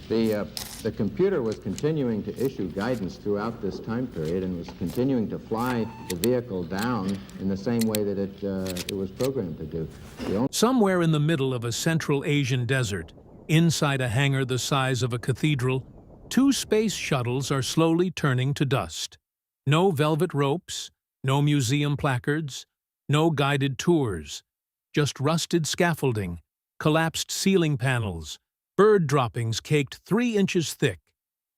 The computer was continuing to issue guidance throughout this time period and was continuing to fly the vehicle down in the same way that it was programmed to do. Somewhere in the middle of a Central Asian desert, inside a hangar the size of a cathedral, two space shuttles are slowly turning to dust. No velvet ropes, no museum placards, no guided tours, just rusted scaffolding, collapsed ceiling panels, bird droppings caked 3 inches thick,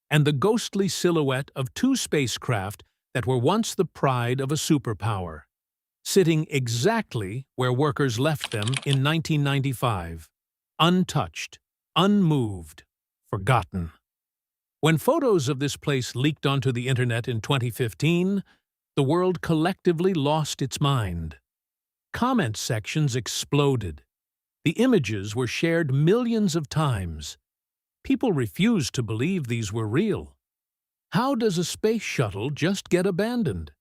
and the ghostly silhouette of two spacecraft that were once the pride of a superpower, sitting exactly where workers left them in 1995, untouched, unmoved, forgotten. When photos of this place leaked onto the internet in 2015, the world collectively lost its mind. Comment sections exploded. The images were shared millions of times. People refused to believe these were real. How does a space shuttle just get abandoned?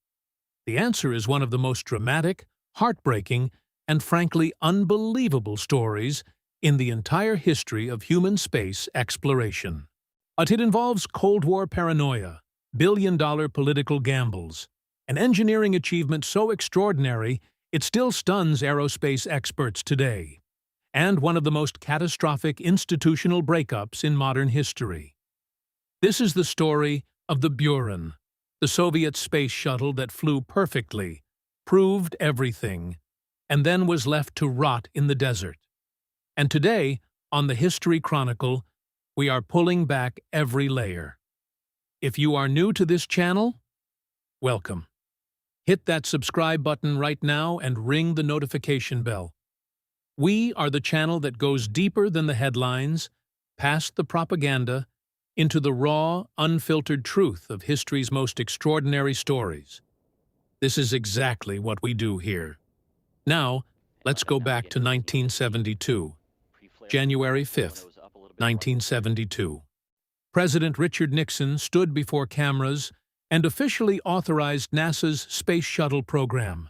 The answer is one of the most dramatic, heartbreaking, and frankly unbelievable stories in the entire history of human space exploration. But it involves Cold War paranoia, billion-dollar political gambles, an engineering achievement so extraordinary it still stuns aerospace experts today, and one of the most catastrophic institutional breakups in modern history. This is the story of the Buran, the Soviet space shuttle that flew perfectly, proved everything, and then was left to rot in the desert. And today, on the History Chronicle, we are pulling back every layer. If you are new to this channel, welcome. Hit that subscribe button right now and ring the notification bell. We are the channel that goes deeper than the headlines, past the propaganda, into the raw, unfiltered truth of history's most extraordinary stories. This is exactly what we do here. Now, let's go back to 1972, January 5th, 1972. President Richard Nixon stood before cameras and officially authorized NASA's Space Shuttle program,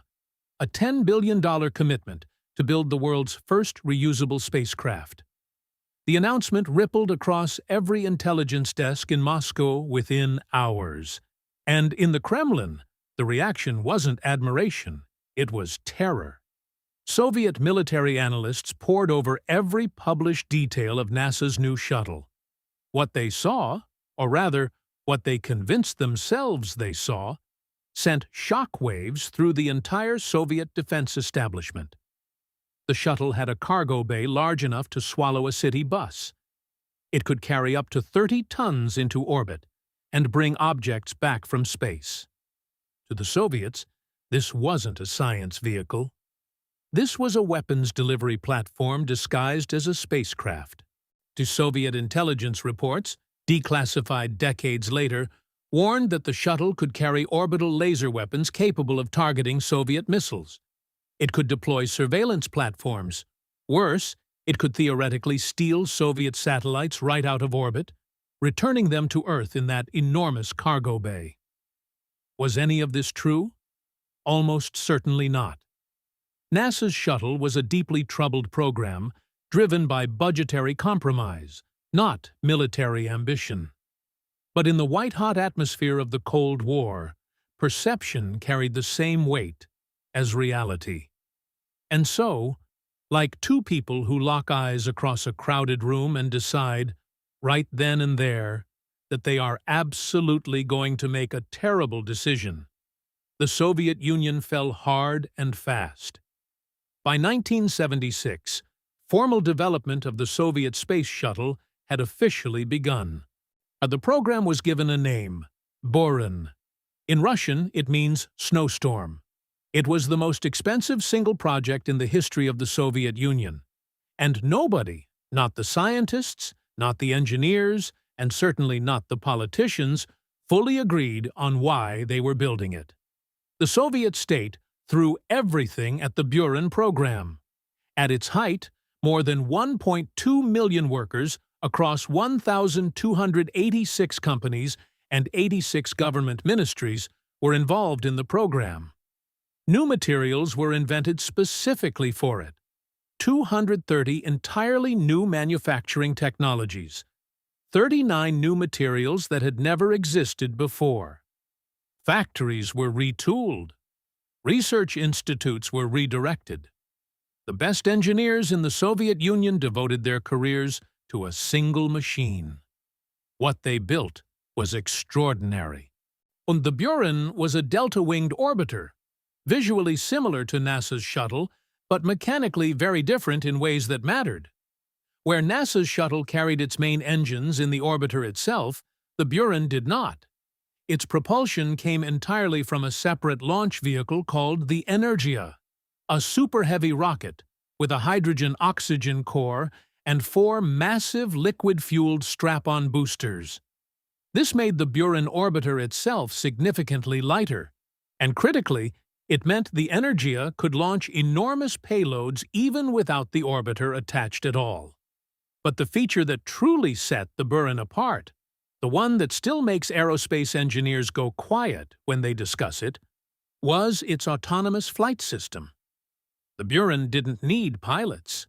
a $10 billion commitment to build the world's first reusable spacecraft. The announcement rippled across every intelligence desk in Moscow within hours. And in the Kremlin, the reaction wasn't admiration, it was terror. Soviet military analysts pored over every published detail of NASA's new shuttle. What they saw, or rather, what they convinced themselves they saw, sent shockwaves through the entire Soviet defense establishment. The shuttle had a cargo bay large enough to swallow a city bus. It could carry up to 30 tons into orbit and bring objects back from space. To the Soviets, this wasn't a science vehicle. This was a weapons delivery platform disguised as a spacecraft. To Soviet intelligence reports, declassified decades later, warned that the shuttle could carry orbital laser weapons capable of targeting Soviet missiles. It could deploy surveillance platforms. Worse, it could theoretically steal Soviet satellites right out of orbit, returning them to Earth in that enormous cargo bay. Was any of this true? Almost certainly not. NASA's shuttle was a deeply troubled program driven by budgetary compromise, not military ambition. But in the white-hot atmosphere of the Cold War, perception carried the same weight as reality. And so, like two people who lock eyes across a crowded room and decide, right then and there, that they are absolutely going to make a terrible decision, the Soviet Union fell hard and fast. By 1976, formal development of the Soviet space shuttle had officially begun. The program was given a name, Buran. In Russian, it means snowstorm. It was the most expensive single project in the history of the Soviet Union. And nobody, not the scientists, not the engineers, and certainly not the politicians, fully agreed on why they were building it. The Soviet state threw everything at the Buran program. At its height, more than 1.2 million workers across 1,286 companies and 86 government ministries were involved in the program. New materials were invented specifically for it. 230 entirely new manufacturing technologies. 39 new materials that had never existed before. Factories were retooled. Research institutes were redirected. The best engineers in the Soviet Union devoted their careers to a single machine. What they built was extraordinary. And the Buran was a delta-winged orbiter, visually similar to NASA's shuttle, but mechanically very different in ways that mattered. Where NASA's shuttle carried its main engines in the orbiter itself, the Buran did not. Its propulsion came entirely from a separate launch vehicle called the Energia, a super-heavy rocket with a hydrogen-oxygen core and 4 massive liquid-fueled strap-on boosters. This made the Buran orbiter itself significantly lighter, and critically, it meant the Energia could launch enormous payloads even without the orbiter attached at all. But the feature that truly set the Buran apart, the one that still makes aerospace engineers go quiet when they discuss it, was its autonomous flight system. The Buran didn't need pilots.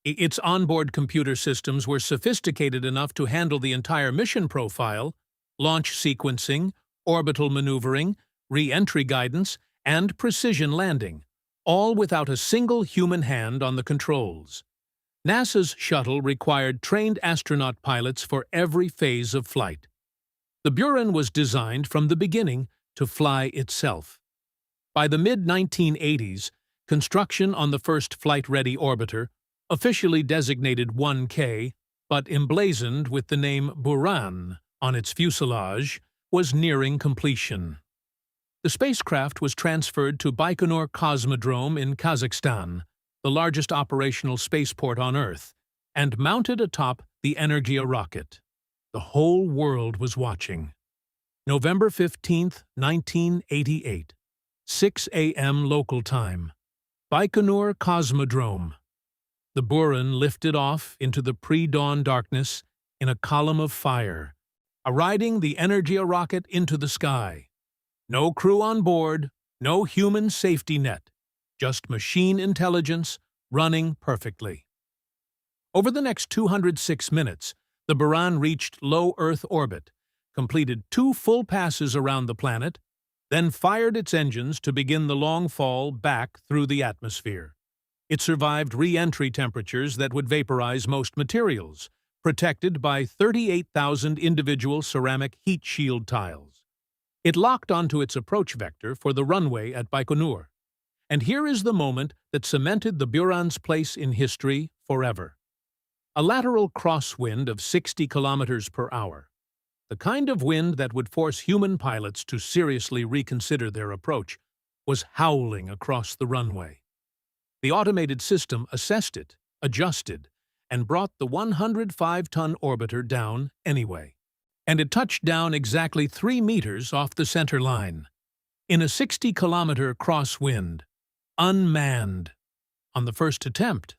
Its onboard computer systems were sophisticated enough to handle the entire mission profile, launch sequencing, orbital maneuvering, re-entry guidance, and precision landing, all without a single human hand on the controls. NASA's shuttle required trained astronaut pilots for every phase of flight. The Buran was designed from the beginning to fly itself. By the mid-1980s, construction on the first flight-ready orbiter, officially designated 1K, but emblazoned with the name Buran on its fuselage, was nearing completion. The spacecraft was transferred to Baikonur Cosmodrome in Kazakhstan, the largest operational spaceport on Earth, and mounted atop the Energia rocket. The whole world was watching. November 15, 1988, 6 a.m. local time. Baikonur Cosmodrome. The Buran lifted off into the pre-dawn darkness in a column of fire, riding the Energia rocket into the sky. No crew on board, no human safety net, just machine intelligence running perfectly. Over the next 206 minutes, the Buran reached low Earth orbit, completed 2 full passes around the planet, then fired its engines to begin the long fall back through the atmosphere. It survived re-entry temperatures that would vaporize most materials, protected by 38,000 individual ceramic heat shield tiles. It locked onto its approach vector for the runway at Baikonur. And here is the moment that cemented the Buran's place in history forever. A lateral crosswind of 60 kilometers per hour. The kind of wind that would force human pilots to seriously reconsider their approach, was howling across the runway. The automated system assessed it, adjusted, and brought the 105-ton orbiter down anyway. And it touched down exactly 3 meters off the center line, in a 60-kilometer crosswind, unmanned, on the first attempt.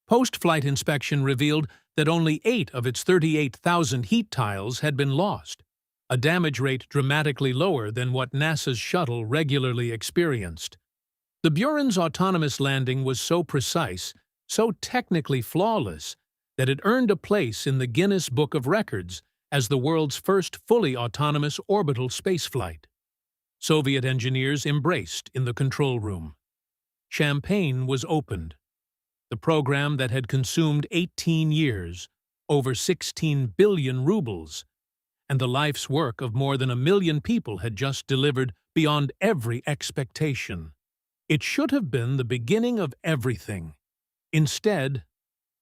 Post-flight inspection revealed that only 8 of its 38,000 heat tiles had been lost, a damage rate dramatically lower than what NASA's shuttle regularly experienced. The Buran's autonomous landing was so precise, so technically flawless, that it earned a place in the Guinness Book of Records as the world's first fully autonomous orbital spaceflight. Soviet engineers embraced in the control room. Champagne was opened. The program that had consumed 18 years, over 16 billion rubles, and the life's work of more than 1 million people had just delivered beyond every expectation. It should have been the beginning of everything. Instead,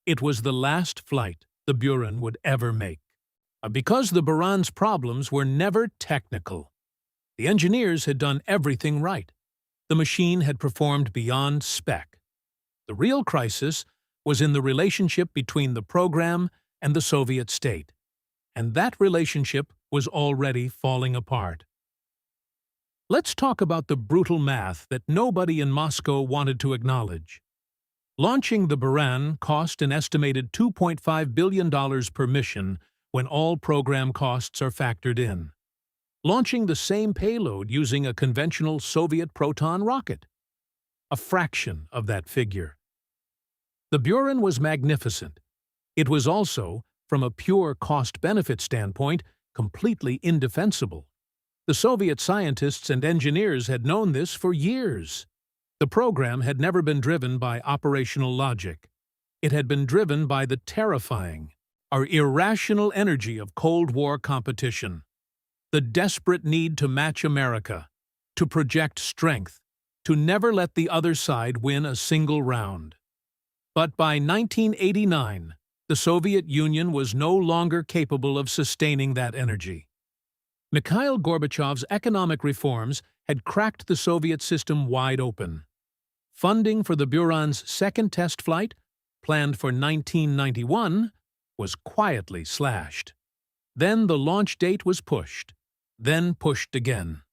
it was the last flight the Buran would ever make. Because the Buran's problems were never technical. The engineers had done everything right. The machine had performed beyond spec. The real crisis was in the relationship between the program and the Soviet state, and that relationship was already falling apart. Let's talk about the brutal math that nobody in Moscow wanted to acknowledge. Launching the Buran cost an estimated $2.5 billion per mission when all program costs are factored in. Launching the same payload using a conventional Soviet Proton rocket. A fraction of that figure. The Buran was magnificent. It was also, from a pure cost-benefit standpoint, completely indefensible. The Soviet scientists and engineers had known this for years. The program had never been driven by operational logic. It had been driven by the terrifying, or irrational energy of Cold War competition. The desperate need to match America, to project strength, to never let the other side win a single round. But by 1989, the Soviet Union was no longer capable of sustaining that energy. Mikhail Gorbachev's economic reforms had cracked the Soviet system wide open. Funding for the Buran's second test flight, planned for 1991, was quietly slashed. Then the launch date was pushed, then pushed again,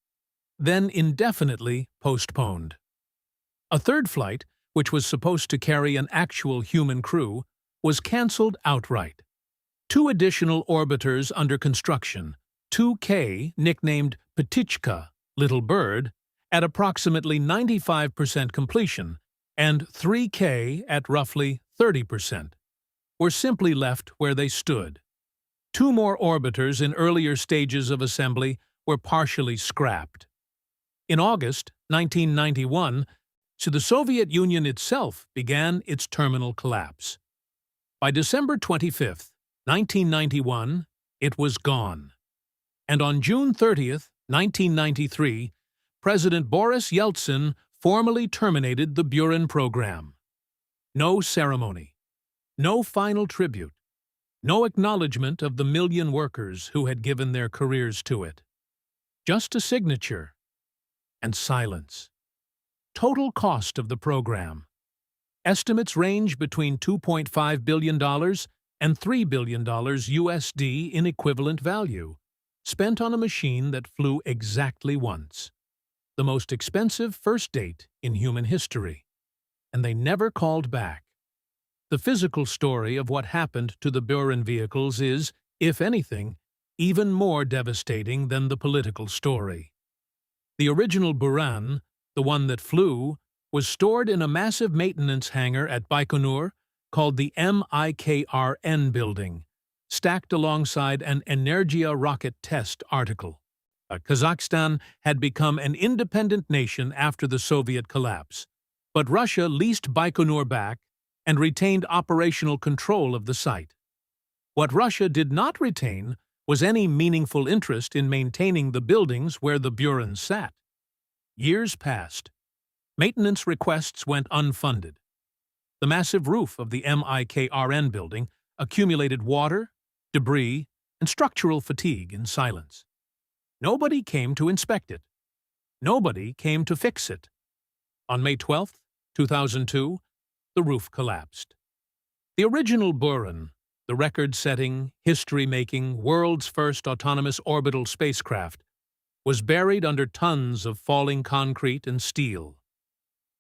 then indefinitely postponed. A third flight, which was supposed to carry an actual human crew, was cancelled outright. 2 additional orbiters under construction, 2K, nicknamed Petichka, Little Bird, at approximately 95% completion, and 3K at roughly 30%, were simply left where they stood. 2 more orbiters in earlier stages of assembly were partially scrapped. In August 1991, so the Soviet Union itself began its terminal collapse. By December 25, 1991, it was gone. And on June 30, 1993, President Boris Yeltsin formally terminated the Buran program. No ceremony, no final tribute, no acknowledgement of the million workers who had given their careers to it. Just a signature and silence. Total cost of the program. Estimates range between $2.5 billion and $3 billion USD in equivalent value, spent on a machine that flew exactly once. The most expensive first date in human history. And they never called back. The physical story of what happened to the Buran vehicles is, if anything, even more devastating than the political story. The original Buran, the one that flew, was stored in a massive maintenance hangar at Baikonur called the MIKRN building, stacked alongside an Energia rocket test article. Kazakhstan had become an independent nation after the Soviet collapse, but Russia leased Baikonur back and retained operational control of the site. What Russia did not retain was any meaningful interest in maintaining the buildings where the Buran sat. Years passed. Maintenance requests went unfunded. The massive roof of the MIKRN building accumulated water, debris, and structural fatigue in silence. Nobody came to inspect it. Nobody came to fix it. On May 12, 2002, the roof collapsed. The original Buran, the record-setting, history-making, world's first autonomous orbital spacecraft, was buried under tons of falling concrete and steel.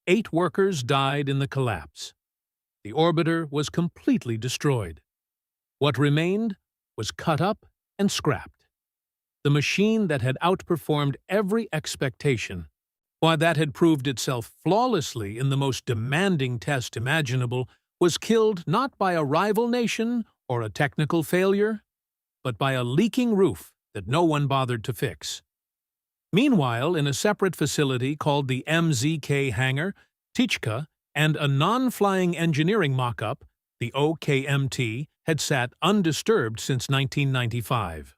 8 workers died in the collapse. The orbiter was completely destroyed. What remained was cut up and scrapped. The machine that had outperformed every expectation, while that had proved itself flawlessly in the most demanding test imaginable, was killed not by a rival nation or a technical failure, but by a leaking roof that no one bothered to fix. Meanwhile, in a separate facility called the MZK hangar, Tichka, and a non-flying engineering mock-up, the OKMT, had sat undisturbed since 1995.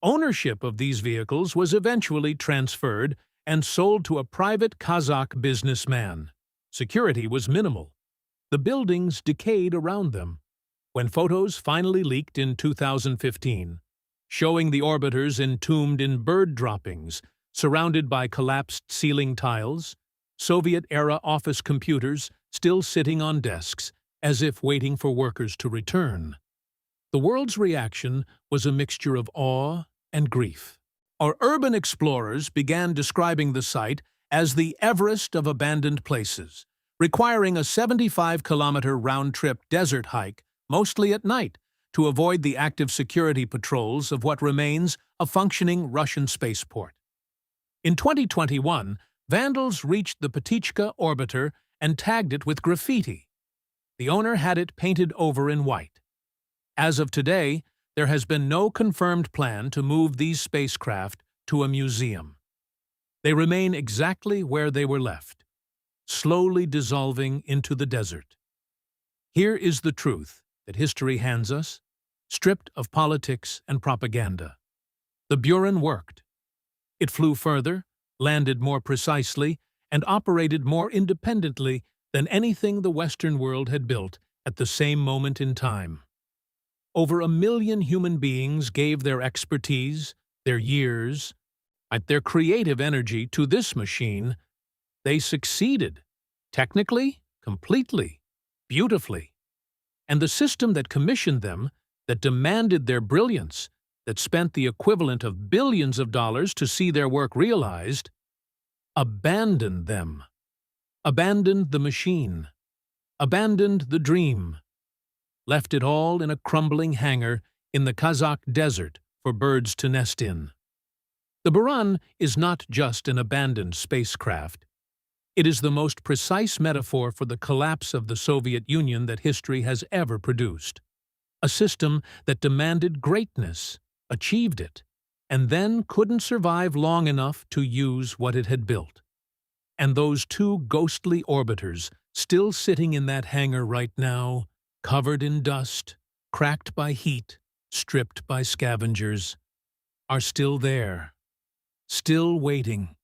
Ownership of these vehicles was eventually transferred and sold to a private Kazakh businessman. Security was minimal. The buildings decayed around them. When photos finally leaked in 2015, showing the orbiters entombed in bird droppings, surrounded by collapsed ceiling tiles, Soviet-era office computers still sitting on desks, as if waiting for workers to return. The world's reaction was a mixture of awe and grief. Our urban explorers began describing the site as the Everest of abandoned places, requiring a 75-kilometer round-trip desert hike, mostly at night, to avoid the active security patrols of what remains a functioning Russian spaceport. In 2021, vandals reached the Petichka orbiter and tagged it with graffiti. The owner had it painted over in white. As of today, there has been no confirmed plan to move these spacecraft to a museum. They remain exactly where they were left, slowly dissolving into the desert. Here is the truth that history hands us, stripped of politics and propaganda. The Buran worked. It flew further, landed more precisely, and operated more independently than anything the Western world had built at the same moment in time. Over 1 million human beings gave their expertise, their years, and their creative energy to this machine. They succeeded, technically, completely, beautifully. And the system that commissioned them, that demanded their brilliance, that spent the equivalent of billions of dollars to see their work realized, abandoned them, abandoned the machine, abandoned the dream, left it all in a crumbling hangar in the Kazakh desert for birds to nest in. The Buran is not just an abandoned spacecraft. It is the most precise metaphor for the collapse of the Soviet Union that history has ever produced. A system that demanded greatness, achieved it, and then couldn't survive long enough to use what it had built. And those two ghostly orbiters, still sitting in that hangar right now, covered in dust, cracked by heat, stripped by scavengers, are still there, still waiting,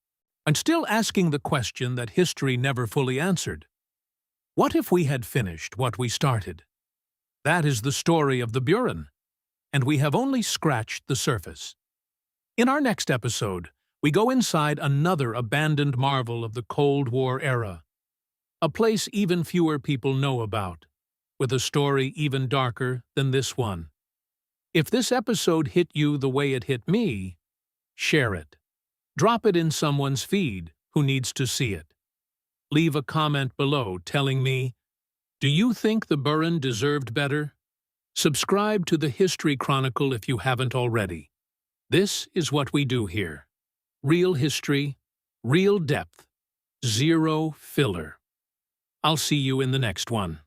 and still asking the question that history never fully answered. What if we had finished what we started? That is the story of the Buran, and we have only scratched the surface. In our next episode, we go inside another abandoned marvel of the Cold War era, a place even fewer people know about, with a story even darker than this one. If this episode hit you the way it hit me, share it. Drop it in someone's feed who needs to see it. Leave a comment below telling me, do you think the Buran deserved better? Subscribe to the History Chronicle if you haven't already. This is what we do here. Real history, real depth, zero filler. I'll see you in the next one.